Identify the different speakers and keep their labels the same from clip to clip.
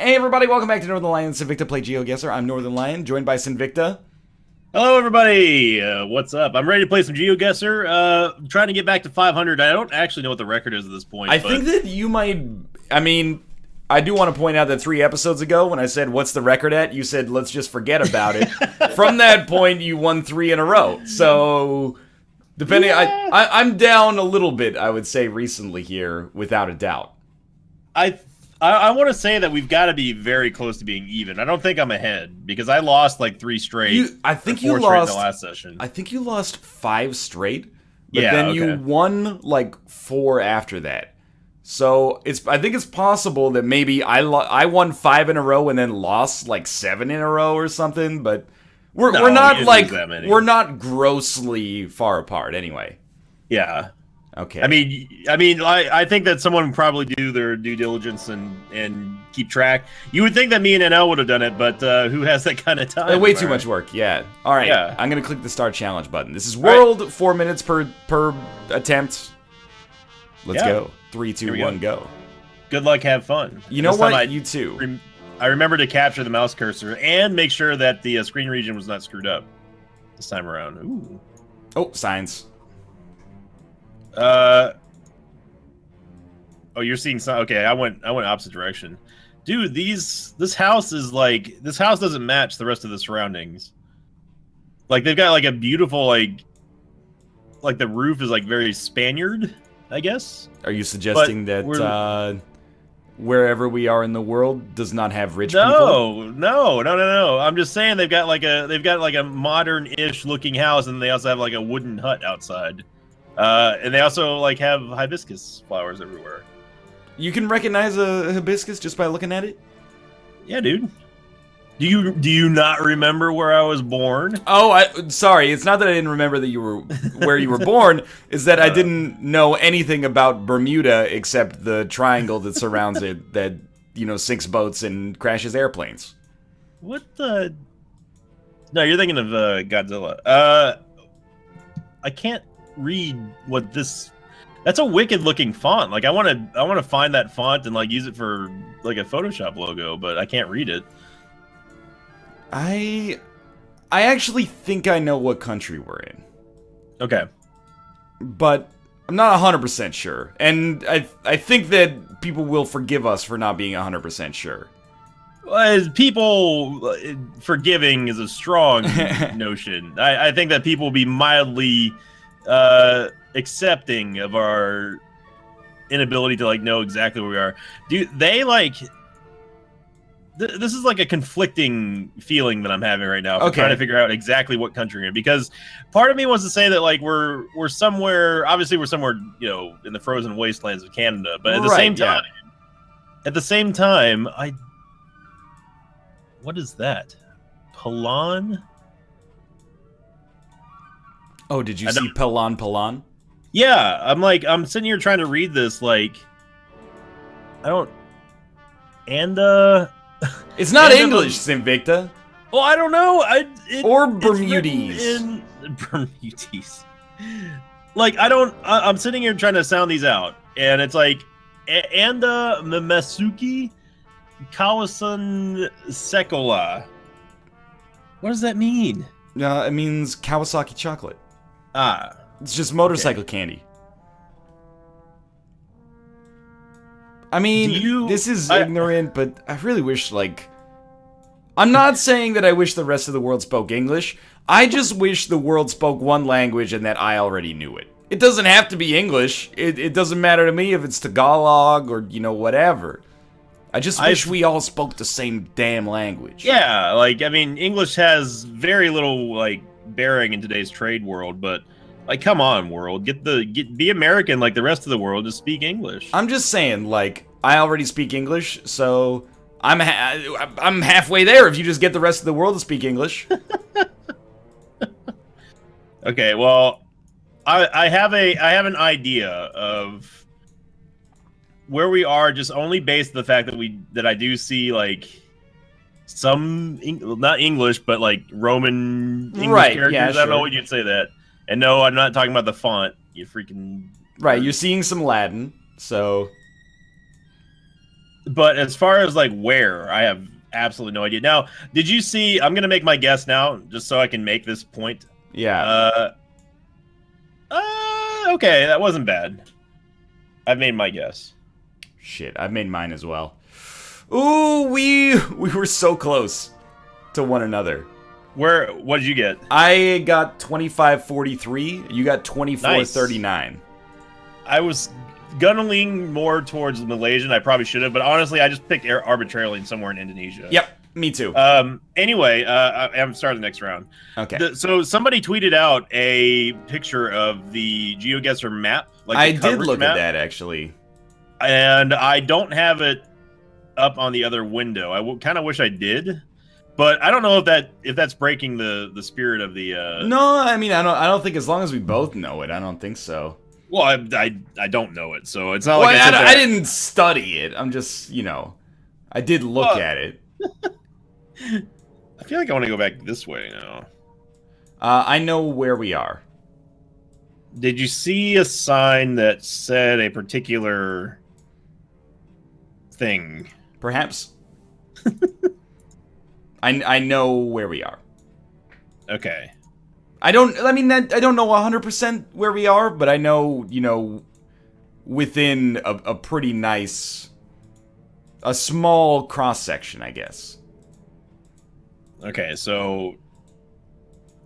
Speaker 1: Hey everybody, welcome back to Northern Lion Sinvicta Play GeoGuessr. I'm Northern Lion, joined by Sinvicta.
Speaker 2: Hello, everybody. What's up? I'm ready to play some GeoGuessr. Trying to get back to 500. I don't actually know what the record is at this point.
Speaker 1: I think that you might... I do want to point out that 3 episodes ago, when I said, what's the record at? You said, let's just forget about it. From that point, you won 3 in a row. So, depending... Yeah. I'm down a little bit, I would say, recently here, without a doubt.
Speaker 2: I want to say that we've got to be very close to being even. I don't think I'm ahead because I lost like 3 straight.
Speaker 1: I think you lost in the last session. I think you lost 5 straight, but then you won like 4 after that. So I think it's possible that maybe I won 5 in a row and then lost like 7 in a row or something. But we're not grossly far apart anyway.
Speaker 2: Yeah.
Speaker 1: Okay.
Speaker 2: I think that someone would probably do their due diligence and keep track. You would think that me and NL would have done it, but who has that kind of time?
Speaker 1: Way too much work. Yeah. All right. Yeah. I'm gonna click the start challenge button. This is world. Right. 4 minutes per attempt. Let's go. 3, 2, 1, go.
Speaker 2: Good luck. Have fun.
Speaker 1: You know what? You too.
Speaker 2: I remember to capture the mouse cursor and make sure that the screen region was not screwed up this time around. Ooh.
Speaker 1: Oh, signs.
Speaker 2: Oh, you're seeing some. Okay, I went opposite direction, dude. This house doesn't match the rest of the surroundings. Like they've got like a beautiful like the roof is like very Spaniard, I guess.
Speaker 1: Are you suggesting that wherever we are in the world does not have rich people?
Speaker 2: No. I'm just saying they've got like a modern-ish looking house, and they also have like a wooden hut outside. And they also like have hibiscus flowers everywhere.
Speaker 1: You can recognize a hibiscus just by looking at it?
Speaker 2: Yeah, dude. Do you not remember where I was born?
Speaker 1: Oh, sorry. It's not that I didn't remember that you were where you were born. It's that I didn't know anything about Bermuda except the triangle that surrounds it that, sinks boats and crashes airplanes.
Speaker 2: What the? No, you're thinking of Godzilla. I can't read what this. That's a wicked looking font. Like I want to find that font and like use it for like a Photoshop logo, but I can't read it.
Speaker 1: I actually think I know what country we're in.
Speaker 2: Okay.
Speaker 1: But I'm not 100% sure. And I think that people will forgive us for not being 100% sure.
Speaker 2: Well, people forgiving is a strong notion. I think that people will be mildly accepting of our inability to like know exactly where we are. They like this is like a conflicting feeling that I'm having right now. Trying to figure out exactly what country we're in, because part of me wants to say that like we're somewhere. Obviously, we're somewhere in the frozen wastelands of Canada, but at the same time, what is that? Pelon?
Speaker 1: Oh, did you see Pelon?
Speaker 2: Yeah, I'm sitting here trying to read this, like,
Speaker 1: it's not English, Sinvicta.
Speaker 2: Well, I don't know.
Speaker 1: Or Bermudese.
Speaker 2: Bermudese. Like, I'm sitting here trying to sound these out, and it's like, Anda Memesuki Kawasan Sekola. What does that mean?
Speaker 1: It means Kawasaki chocolate.
Speaker 2: Ah.
Speaker 1: It's just motorcycle candy. I mean, this is ignorant, but I really wish, like... I'm not saying that I wish the rest of the world spoke English. I just wish the world spoke one language and that I already knew it. It doesn't have to be English. It doesn't matter to me if it's Tagalog or, whatever. I just wish we all spoke the same damn language.
Speaker 2: Yeah, like, I mean, English has very little, like, bearing in today's trade world, but... Like, come on, world. Be American like the rest of the world. Just speak English.
Speaker 1: I'm just saying, like, I already speak English, so I'm halfway there if you just get the rest of the world to speak English.
Speaker 2: Okay, well, I have an idea of where we are, just only based on the fact that I do see like some not English, but like Roman English characters. Yeah, sure. I don't know what you'd say that. And no, I'm not talking about the font. You freaking...
Speaker 1: Right, you're seeing some Latin, so...
Speaker 2: But as far as like where, I have absolutely no idea. Now, did you see? I'm gonna make my guess now, just so I can make this point.
Speaker 1: Yeah.
Speaker 2: Okay, that wasn't bad. I've made my guess.
Speaker 1: Shit, I've made mine as well. Ooh, we were so close to one another.
Speaker 2: What did you get?
Speaker 1: I got 2543. You got 2439.
Speaker 2: Nice. I was gonna lean more towards Malaysian. I probably should have, but honestly, I just picked arbitrarily somewhere in Indonesia.
Speaker 1: Yep, me too.
Speaker 2: Anyway, I'm starting the next round.
Speaker 1: Okay.
Speaker 2: So somebody tweeted out a picture of the GeoGuessr map. Like
Speaker 1: I did look at that actually,
Speaker 2: and I don't have it up on the other window. I kind of wish I did. But I don't know if that's breaking the spirit of the.
Speaker 1: No, I mean I don't think as long as we both know it, I don't think so.
Speaker 2: Well, I don't know it, so it's not like
Speaker 1: I didn't study it. I'm just I did look at it.
Speaker 2: I feel like I want to go back this way now.
Speaker 1: I know where we are.
Speaker 2: Did you see a sign that said a particular thing?
Speaker 1: Perhaps. I know where we are.
Speaker 2: Okay.
Speaker 1: I don't know 100% where we are, but I know, within a pretty nice, a small cross-section, I guess.
Speaker 2: Okay, so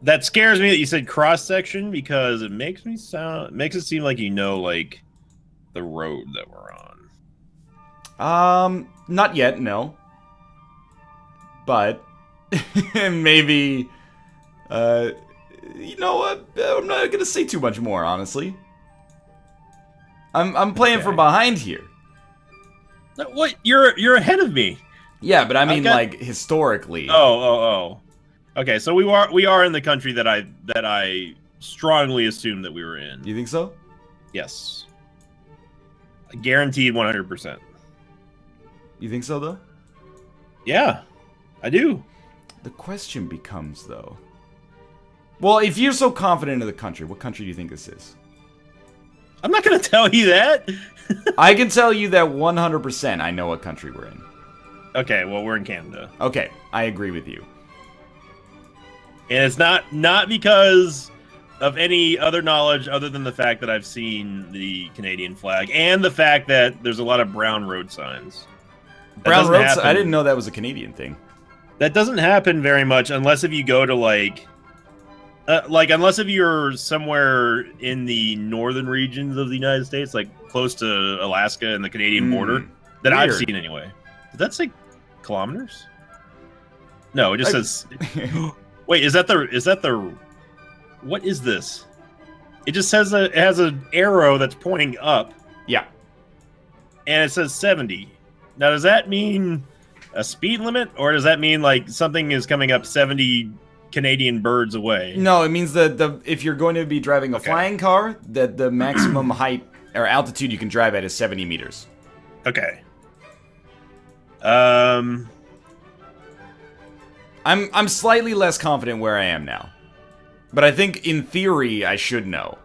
Speaker 2: that scares me that you said cross-section because it makes it seem like like the road that we're on.
Speaker 1: Not yet, no. But maybe, you know what? I'm not gonna say too much more, honestly. I'm playing from behind here.
Speaker 2: What? You're ahead of me.
Speaker 1: Yeah, but I mean, like historically.
Speaker 2: Oh. Okay, so we are in the country that I strongly assumed that we were in.
Speaker 1: You think so?
Speaker 2: Yes. Guaranteed 100%.
Speaker 1: You think so, though?
Speaker 2: Yeah, I do.
Speaker 1: The question becomes, though. Well, if you're so confident in the country, what country do you think this is?
Speaker 2: I'm not going to tell you that.
Speaker 1: I can tell you that 100% I know what country we're in.
Speaker 2: Okay, well, we're in Canada.
Speaker 1: Okay, I agree with you.
Speaker 2: And it's not because of any other knowledge other than the fact that I've seen the Canadian flag and the fact that there's a lot of brown road signs.
Speaker 1: Brown road signs? I didn't know that was a Canadian thing.
Speaker 2: That doesn't happen very much unless if you go to unless if you're somewhere in the northern regions of the United States, like close to Alaska and the Canadian border, that I've seen anyway. Did that say kilometers? No, it just says. Wait, is that the? What is this? It just says it has an arrow that's pointing up.
Speaker 1: Yeah.
Speaker 2: And it says 70. Now, does that mean a speed limit, or does that mean like something is coming up 70 Canadian birds away?
Speaker 1: No, it means that if you're going to be driving a flying car, that the maximum height or altitude you can drive at is 70 meters.
Speaker 2: Okay.
Speaker 1: I'm slightly less confident where I am now. But I think in theory I should know.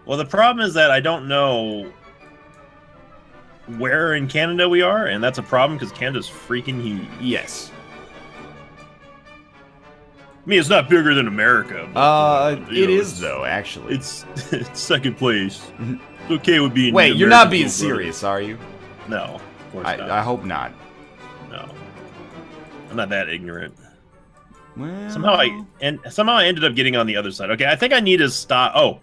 Speaker 2: Well, the problem is that I don't know where in Canada we are, and that's a problem because Canada's freaking huge.
Speaker 1: Yes.
Speaker 2: I mean, it's not bigger than America. But,
Speaker 1: it is though, actually.
Speaker 2: It's second place. It's okay with being.
Speaker 1: Wait, you're not being serious, are you?
Speaker 2: No, of course not.
Speaker 1: I hope not.
Speaker 2: No, I'm not that ignorant.
Speaker 1: Well...
Speaker 2: Somehow I ended up getting on the other side. Okay, I think I need to stop. Oh,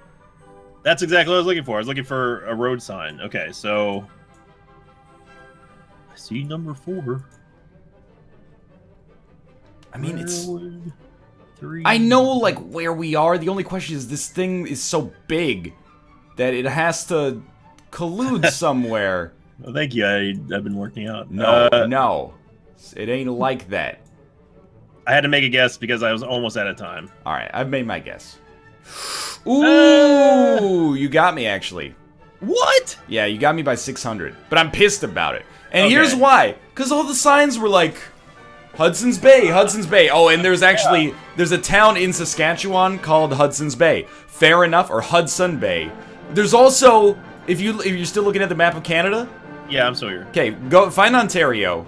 Speaker 2: that's exactly what I was looking for. I was looking for a road sign. Okay, so I see number 4.
Speaker 1: I mean, it's... I know, like, where we are. The only question is this thing is so big that it has to collude somewhere.
Speaker 2: Well, thank you. I've been working out.
Speaker 1: No. It ain't like that.
Speaker 2: I had to make a guess because I was almost out of time.
Speaker 1: All right, I've made my guess. Ooh, you got me, actually.
Speaker 2: What?
Speaker 1: Yeah, you got me by 600. But I'm pissed about it. And here's why. Because all the signs were like... Hudson's Bay, Hudson's Bay. Oh, and there's actually, there's a town in Saskatchewan called Hudson's Bay. Fair enough, or Hudson Bay. There's also If you're still looking at the map of Canada?
Speaker 2: Yeah, I'm still here.
Speaker 1: Okay, go find Ontario,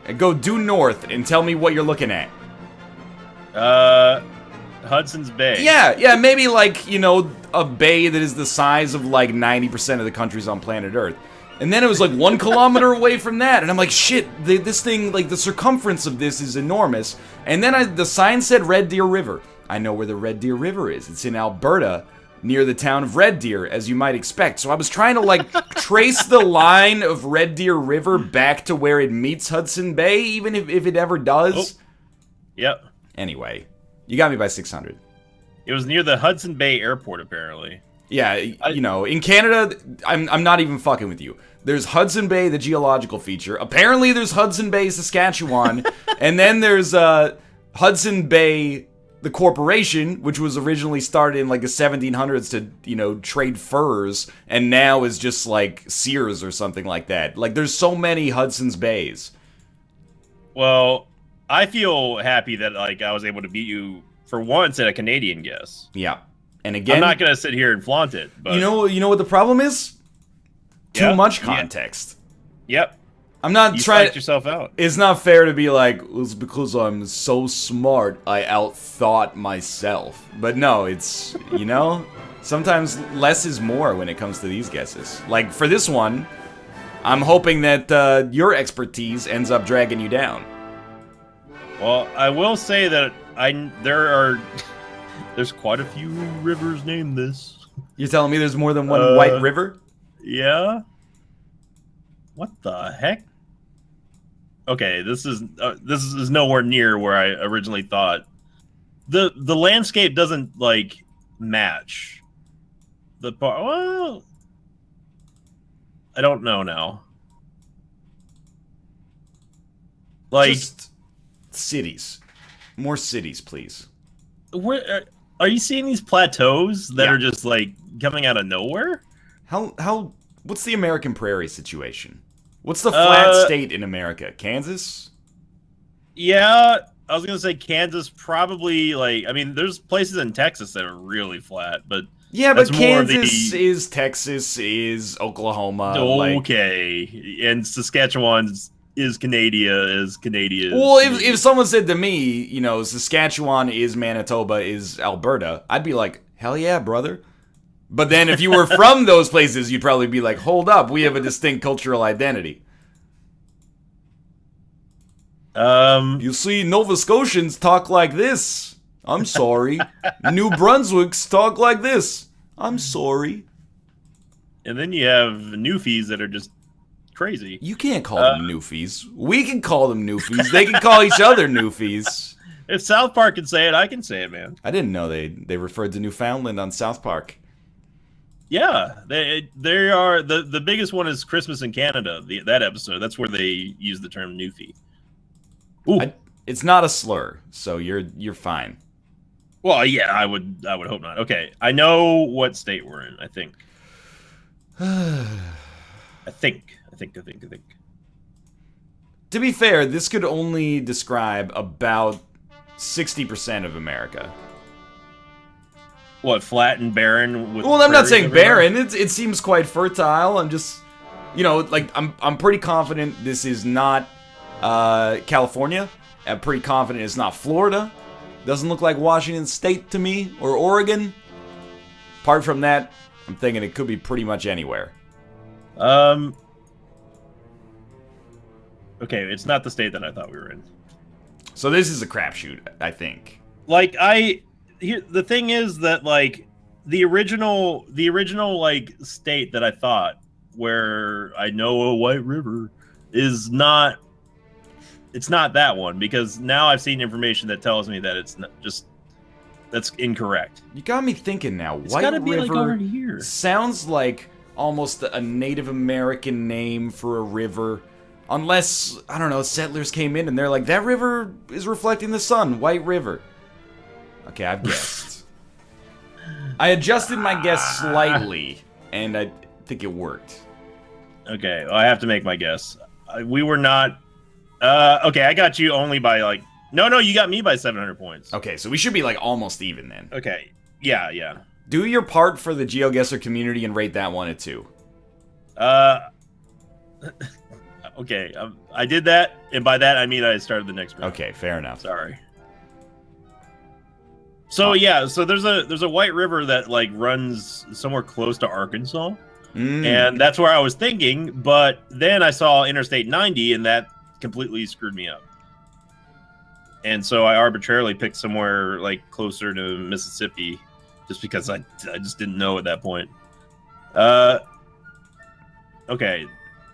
Speaker 1: and go due north, and tell me what you're looking at.
Speaker 2: Hudson's Bay.
Speaker 1: Yeah, maybe like, you know, a bay that is the size of like 90% of the countries on planet Earth. And then it was like 1 kilometer away from that, and I'm like, shit, this thing, like the circumference of this is enormous. And then the sign said Red Deer River. I know where the Red Deer River is. It's in Alberta, near the town of Red Deer, as you might expect. So I was trying to like trace the line of Red Deer River back to where it meets Hudson Bay, even if it ever does.
Speaker 2: Oh. Yep.
Speaker 1: Anyway, you got me by 600.
Speaker 2: It was near the Hudson Bay Airport, apparently.
Speaker 1: Yeah, you know, in Canada, I'm not even fucking with you. There's Hudson Bay, the geological feature. Apparently, there's Hudson Bay, Saskatchewan, and then there's Hudson Bay, the corporation, which was originally started in like the 1700s to, you know, trade furs, and now is just like Sears or something like that. Like, there's so many Hudson's Bays.
Speaker 2: Well, I feel happy that like I was able to beat you for once at a Canadian guess.
Speaker 1: Yeah, and again,
Speaker 2: I'm not gonna sit here and flaunt it. But
Speaker 1: you know what the problem is? Too much context.
Speaker 2: Yep.
Speaker 1: I'm not trying.
Speaker 2: You yourself out.
Speaker 1: It's not fair to be like, it's because I'm so smart, I outthought myself. But no, it's, you know, sometimes less is more when it comes to these guesses. Like, for this one, I'm hoping that your expertise ends up dragging you down.
Speaker 2: Well, I will say that there's quite a few rivers named this.
Speaker 1: You're telling me there's more than one white river?
Speaker 2: Yeah. What the heck? Okay, this is nowhere near where I originally thought. The landscape doesn't like match the part. Well, I don't know now. Like,
Speaker 1: just cities, more cities, please.
Speaker 2: Where are you seeing these plateaus that are just like coming out of nowhere?
Speaker 1: How? What's the American prairie situation? What's the flat state in America? Kansas?
Speaker 2: Yeah, I was gonna say Kansas. Probably like, I mean, there's places in Texas that are really flat, but
Speaker 1: yeah, but Kansas is Texas is Oklahoma.
Speaker 2: Okay, and Saskatchewan is Canada.
Speaker 1: Well, if someone said to me, you know, Saskatchewan is Manitoba is Alberta, I'd be like, hell yeah, brother. But then if you were from those places, you'd probably be like, hold up, we have a distinct cultural identity. You see, Nova Scotians talk like this. I'm sorry. New Brunswicks talk like this. I'm sorry.
Speaker 2: And then you have Newfies that are just crazy.
Speaker 1: You can't call them Newfies. We can call them Newfies. They can call each other Newfies.
Speaker 2: If South Park can say it, I can say it, man.
Speaker 1: I didn't know they referred to Newfoundland on South Park.
Speaker 2: Yeah, they are the biggest one is Christmas in Canada. That episode, that's where they use the term Newfie.
Speaker 1: Ooh, it's not a slur, so you're fine.
Speaker 2: Well, yeah, I would hope not. Okay, I know what state we're in. I think. I think.
Speaker 1: To be fair, this could only describe about 60% of America.
Speaker 2: What, flat and barren?
Speaker 1: Well, I'm not saying barren. It seems quite fertile. I'm just, you know, like I'm pretty confident this is not California. I'm pretty confident it's not Florida. Doesn't look like Washington State to me or Oregon. Apart from that, I'm thinking it could be pretty much anywhere.
Speaker 2: Okay, it's not the state that I thought we were in.
Speaker 1: So this is a crapshoot, I think.
Speaker 2: Like the thing is that like the original like state that I thought where I know a white river is not. It's not that one, because now I've seen information that tells me that it's not just that's incorrect.
Speaker 1: You got me thinking now.
Speaker 2: It's
Speaker 1: White
Speaker 2: gotta be
Speaker 1: River
Speaker 2: like over here.
Speaker 1: Sounds like almost a Native American name for a river. Unless, I don't know, settlers came in and they're like, that river is reflecting the sun, White River. Okay, I've guessed. I adjusted my guess slightly, and I think it worked.
Speaker 2: Okay, well, I have to make my guess. We were not... okay, I got you only by, like... No, you got me by 700 points.
Speaker 1: Okay, so we should be, like, almost even then.
Speaker 2: Okay, yeah.
Speaker 1: Do your part for the GeoGuessr community and rate that one a 2.
Speaker 2: Okay, I did that, and by that I mean I started the next round.
Speaker 1: Okay, fair enough.
Speaker 2: Sorry. So yeah, so there's a white river that like runs somewhere close to Arkansas, and that's where I was thinking. But then I saw Interstate 90, and that completely screwed me up. And so I arbitrarily picked somewhere like closer to Mississippi, just because I just didn't know at that point. Okay,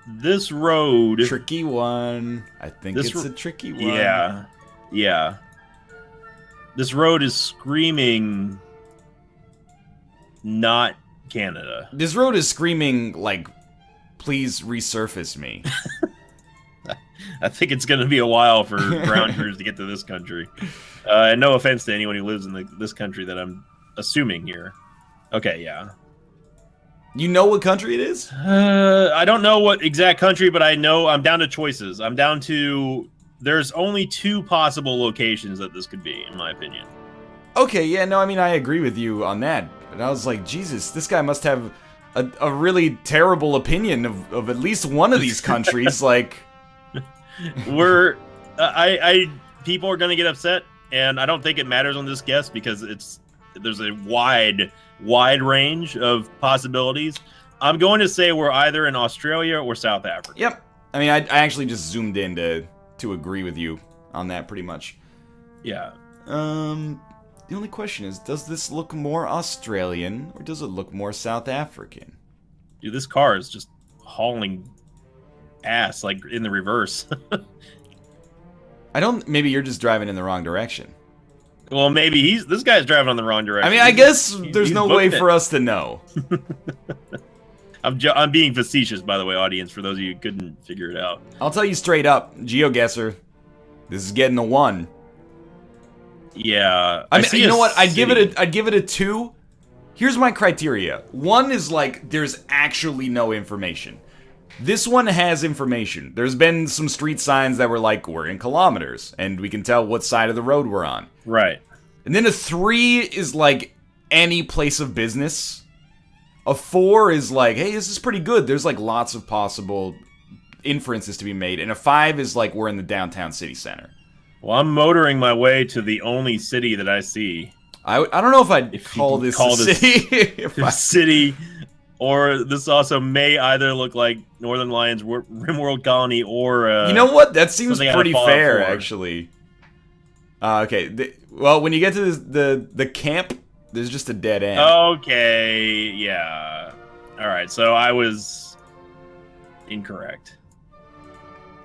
Speaker 2: this road,
Speaker 1: tricky one. I think it's a tricky one.
Speaker 2: Yeah. This road is screaming not Canada.
Speaker 1: This road is screaming, like, please resurface me.
Speaker 2: I think it's going to be a while for ground crews to get to this country. And no offense to anyone who lives in this country that I'm assuming here. Okay, yeah.
Speaker 1: You know what country it is?
Speaker 2: I don't know what exact country, but I know I'm down to choices. I'm down to... There's only 2 possible locations that this could be, in my opinion.
Speaker 1: Okay, yeah, no, I mean, I agree with you on that. But I was like, Jesus, this guy must have a really terrible opinion of at least one of these countries. Like,
Speaker 2: people are gonna get upset, and I don't think it matters on this guess because there's a wide range of possibilities. I'm going to say we're either in Australia or South Africa.
Speaker 1: Yep. I mean, I actually just zoomed in to agree with you on that pretty much.
Speaker 2: Yeah.
Speaker 1: The only question is, does this look more Australian or does it look more South African?
Speaker 2: Dude, this car is just hauling ass, like in the reverse.
Speaker 1: Maybe you're just driving in the wrong direction.
Speaker 2: Well, maybe this guy's driving on the wrong direction.
Speaker 1: I mean, I guess there's no way for us to know.
Speaker 2: I'm being facetious, by the way, audience, for those of you who couldn't figure it out.
Speaker 1: I'll tell you straight up, GeoGuessr, this is getting a 1.
Speaker 2: Yeah.
Speaker 1: I mean, you know what? I'd give it a 2. Here's my criteria. 1 is like, there's actually no information. This one has information. There's been some street signs that were like, we're in kilometers, and we can tell what side of the road we're on.
Speaker 2: Right.
Speaker 1: And then a 3 is like, any place of business. A 4 is like, hey, this is pretty good. There's like lots of possible inferences to be made. And a 5 is like, we're in the downtown city center.
Speaker 2: Well, I'm motoring my way to the only city that I see.
Speaker 1: I don't know if I'd call this a city.
Speaker 2: City, or this also may either look like Northern Lions Rimworld Colony or...
Speaker 1: you know what? That seems pretty fair, actually. Okay, well, when you get to the camp, there's just a dead end.
Speaker 2: Okay, yeah. All right, so I was incorrect.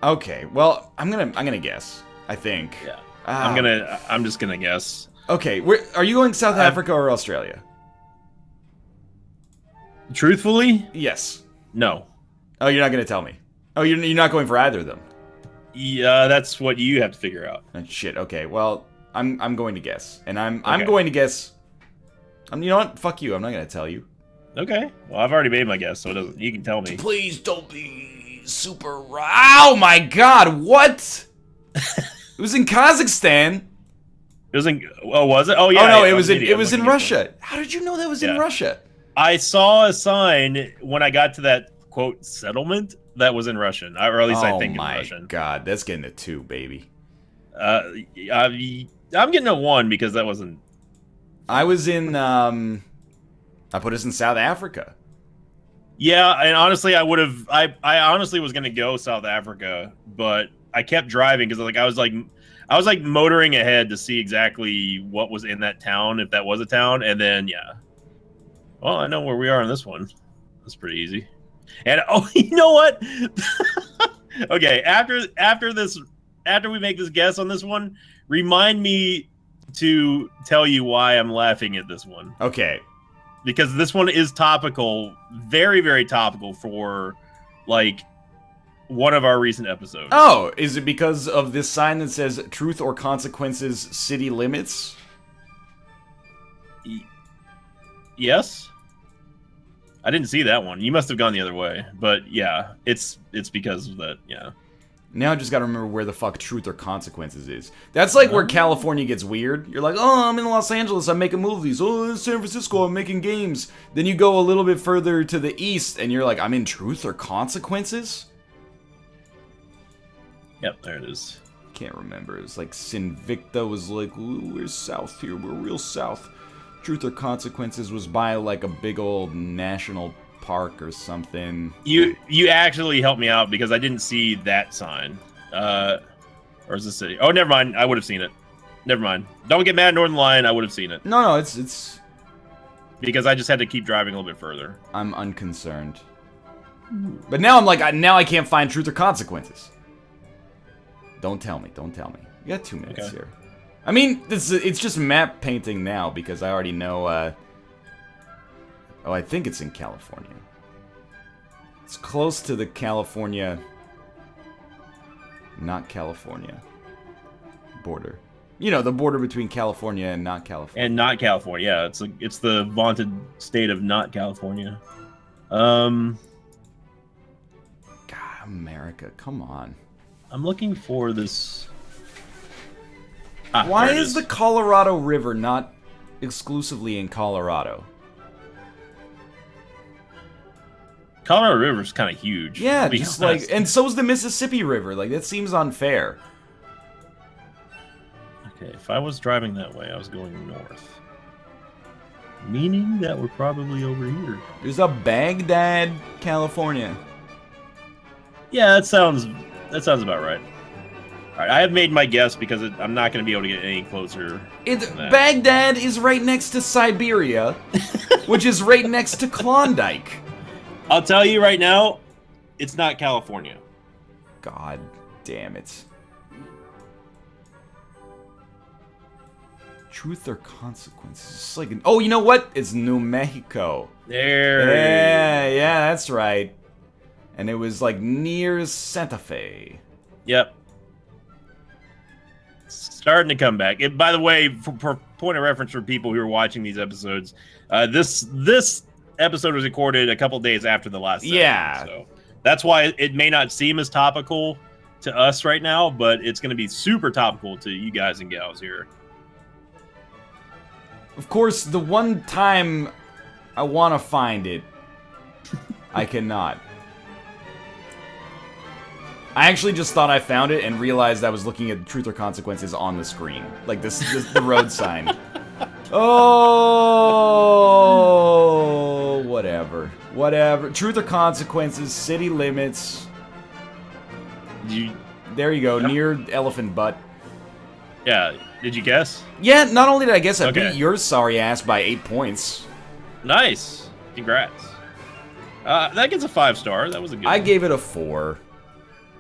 Speaker 1: Okay, well, I'm gonna guess. I think.
Speaker 2: Yeah. I'm just gonna guess.
Speaker 1: Okay, are you going South Africa or Australia?
Speaker 2: Truthfully?
Speaker 1: Yes.
Speaker 2: No.
Speaker 1: Oh, you're not gonna tell me. Oh, you're not going for either of them.
Speaker 2: Yeah, that's what you have to figure out.
Speaker 1: Shit. Okay. Well, I'm going to guess, and I'm going to guess. You know what? Fuck you. I'm not gonna tell you.
Speaker 2: Okay. Well, I've already made my guess, so you can tell me.
Speaker 1: Please don't be super. Oh my God! What? It was in Kazakhstan.
Speaker 2: It was in. Oh, was it? Oh yeah.
Speaker 1: Oh no, it was in Russia. How did you know that was in Russia?
Speaker 2: I saw a sign when I got to that quote settlement that was in Russian, or at least I think in Russian. Oh my
Speaker 1: God, that's getting a 2, baby.
Speaker 2: I'm getting a 1 because that wasn't.
Speaker 1: I was in. I put us in South Africa.
Speaker 2: Yeah, and honestly, I would have. I honestly was gonna go South Africa, but I kept driving because I was like motoring ahead to see exactly what was in that town, if that was a town, and then yeah. Well, I know where we are on this one. That's pretty easy. And oh, you know what? Okay, after we make this guess on this one, remind me to tell you why I'm laughing at this one.
Speaker 1: Okay.
Speaker 2: Because this one is topical, very, very topical for like one of our recent episodes.
Speaker 1: Oh, is it because of this sign that says "Truth or Consequences, City Limits"?
Speaker 2: Yes. I didn't see that one. You must have gone the other way. But yeah, it's because of that, yeah.
Speaker 1: Now I just gotta remember where the fuck Truth or Consequences is. That's like where California gets weird. You're like, oh, I'm in Los Angeles, I'm making movies. Oh, in San Francisco, I'm making games. Then you go a little bit further to the east, and you're like, I'm in Truth or Consequences?
Speaker 2: Yep, there it is.
Speaker 1: Can't remember. It was like Sinvicta was like, ooh, we're south here, we're real south. Truth or Consequences was by like a big old national park or something.
Speaker 2: You actually helped me out because I didn't see that sign. Where's the city? Oh, never mind. I would have seen it. Never mind. Don't get mad, Northern Lion. I would have seen it.
Speaker 1: No, it's
Speaker 2: because I just had to keep driving a little bit further.
Speaker 1: I'm unconcerned. But now I'm like, now I can't find Truth or Consequences. Don't tell me. Don't tell me. You got 2 minutes here. I mean, it's just map painting now because I already know. Oh, I think it's in California. It's close to the California, not California, border. You know, the border between California and not California.
Speaker 2: And not California, yeah. It's the vaunted state of not California. God,
Speaker 1: America, come on.
Speaker 2: I'm looking for this.
Speaker 1: Why is the Colorado River not exclusively in Colorado?
Speaker 2: Colorado River's kind of huge.
Speaker 1: Yeah, just like, and so's the Mississippi River. Like, that seems unfair.
Speaker 2: Okay, if I was driving that way, I was going north. Meaning that we're probably over here.
Speaker 1: There's a Baghdad, California.
Speaker 2: Yeah, that sounds about right. All right, I have made my guess because I'm not going to be able to get any closer.
Speaker 1: Baghdad is right next to Siberia, which is right next to Klondike.
Speaker 2: I'll tell you right now, it's not California.
Speaker 1: God damn it. Truth or Consequences? It's like oh, you know what? It's New Mexico. Yeah, that's right. And it was like near Santa Fe.
Speaker 2: Yep. Starting to come back. By the way, for point of reference for people who are watching these episodes, this episode was recorded a couple days after the last episode, so that's why it may not seem as topical to us right now, but it's going to be super topical to you guys and gals here.
Speaker 1: Of course, the one time I want to find it, I cannot. I actually just thought I found it and realized I was looking at Truth or Consequences on the screen. Like, this the road sign. Oh, whatever. Whatever. Truth or Consequences, city limits. There you go, near Elephant Butt.
Speaker 2: Yeah, did you guess?
Speaker 1: Yeah, not only did I guess, I beat your sorry ass by 8 points.
Speaker 2: Nice. Congrats. That gets a 5-star. That was a good one.
Speaker 1: I gave it a 4.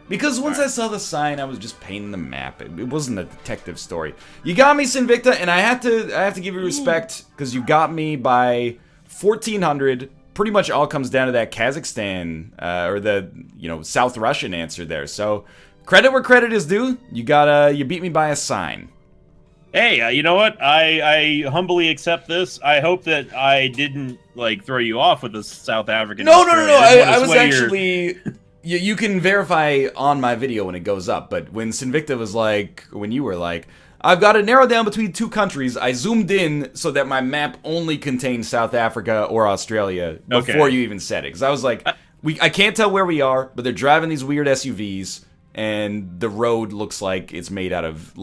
Speaker 1: Because once I saw the sign, I was just painting the map. It wasn't a detective story. You got me, Sinvicta, and I have to give you respect because you got me by 1,400. Pretty much all comes down to that Kazakhstan or the South Russian answer there. So credit where credit is due. You beat me by a sign.
Speaker 2: Hey, you know what? I humbly accept this. I hope that I didn't throw you off with the South African.
Speaker 1: No. I was actually. You can verify on my video when it goes up, but when Sinvicta was when you were like, I've got to narrow down between 2 countries, I zoomed in so that my map only contained South Africa or Australia before you even said it. Because I was like, I can't tell where we are, but they're driving these weird SUVs, and the road looks like it's made out of,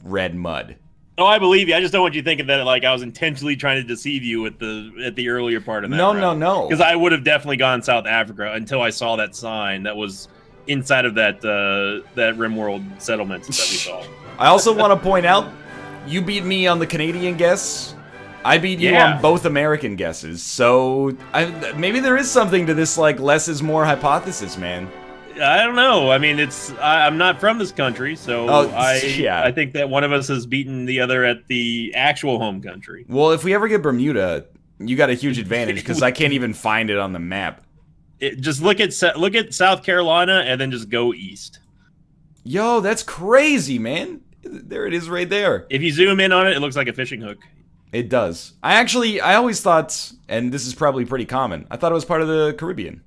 Speaker 1: red mud.
Speaker 2: Oh, I believe you. I just don't want you thinking that I was intentionally trying to deceive you at the earlier part of that.
Speaker 1: No.
Speaker 2: Because I would have definitely gone South Africa until I saw that sign that was inside of that RimWorld settlement that we saw.
Speaker 1: I also want to point out, you beat me on the Canadian guess. I beat you on both American guesses. So maybe there is something to this less is more hypothesis, man.
Speaker 2: I don't know. I mean, I'm not from this country, so I think that one of us has beaten the other at the actual home country.
Speaker 1: Well, if we ever get Bermuda, you got a huge advantage because I can't even find it on the map.
Speaker 2: Just look at South Carolina and then just go east.
Speaker 1: Yo, that's crazy, man. There it is right there.
Speaker 2: If you zoom in on it, it looks like a fishing hook.
Speaker 1: It does. I always thought, and this is probably pretty common, I thought it was part of the Caribbean.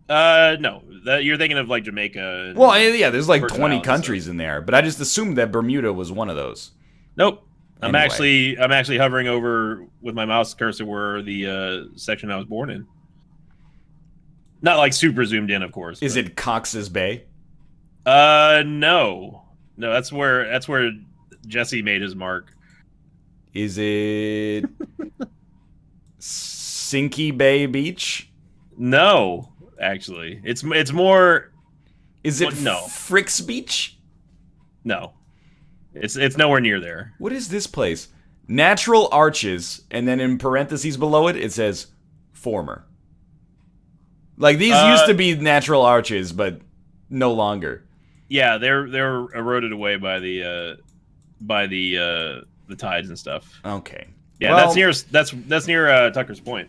Speaker 2: No, you're thinking of like Jamaica.
Speaker 1: Well, yeah, there's like
Speaker 2: Virgin
Speaker 1: 20
Speaker 2: Islands
Speaker 1: countries in there, but I just assumed that Bermuda was one of those.
Speaker 2: Nope.
Speaker 1: Anyway.
Speaker 2: I'm actually hovering over with my mouse cursor where the section I was born in. Not like super zoomed in, of course.
Speaker 1: Is it Cox's Bay?
Speaker 2: No. No, that's where Jesse made his mark.
Speaker 1: Is it Sinky Bay Beach?
Speaker 2: No, actually. It's more.
Speaker 1: Is it
Speaker 2: no.
Speaker 1: Fricks Beach?
Speaker 2: No. It's nowhere near there.
Speaker 1: What is this place? Natural Arches, and then in parentheses below it, it says former. Like, these used to be natural arches, but no longer.
Speaker 2: Yeah, they're eroded away by the tides and stuff.
Speaker 1: Okay.
Speaker 2: Yeah, well, that's near Tucker's Point.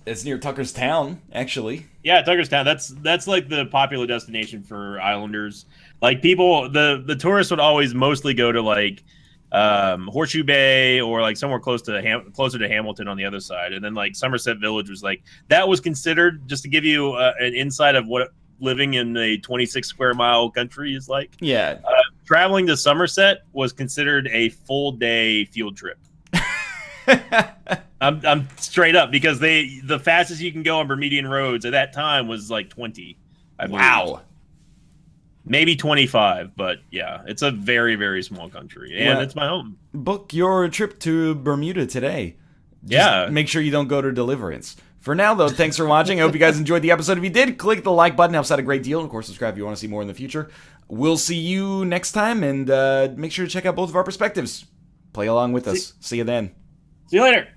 Speaker 1: It's near Tucker's Town, actually.
Speaker 2: Yeah, Tucker's Town. That's like the popular destination for islanders. Like people, the tourists would always mostly go to like Horseshoe Bay or like somewhere closer to Hamilton on the other side, and then like Somerset Village was like that was considered, just to give you an insight of what living in a 26 square mile country is like.
Speaker 1: Yeah,
Speaker 2: traveling to Somerset was considered a full day field trip. I'm straight up, because the fastest you can go on Bermudian roads at that time was like 20. I believe.
Speaker 1: Wow.
Speaker 2: Maybe 25, but yeah, it's a very, very small country, and it's my home.
Speaker 1: Book your trip to Bermuda today. Just make sure you don't go to Deliverance. For now, though, thanks for watching. I hope you guys enjoyed the episode. If you did, click the like button. Helps out a great deal. And, of course, subscribe if you want to see more in the future. We'll see you next time, and make sure to check out both of our perspectives. Play along with us. See you then.
Speaker 2: See you later.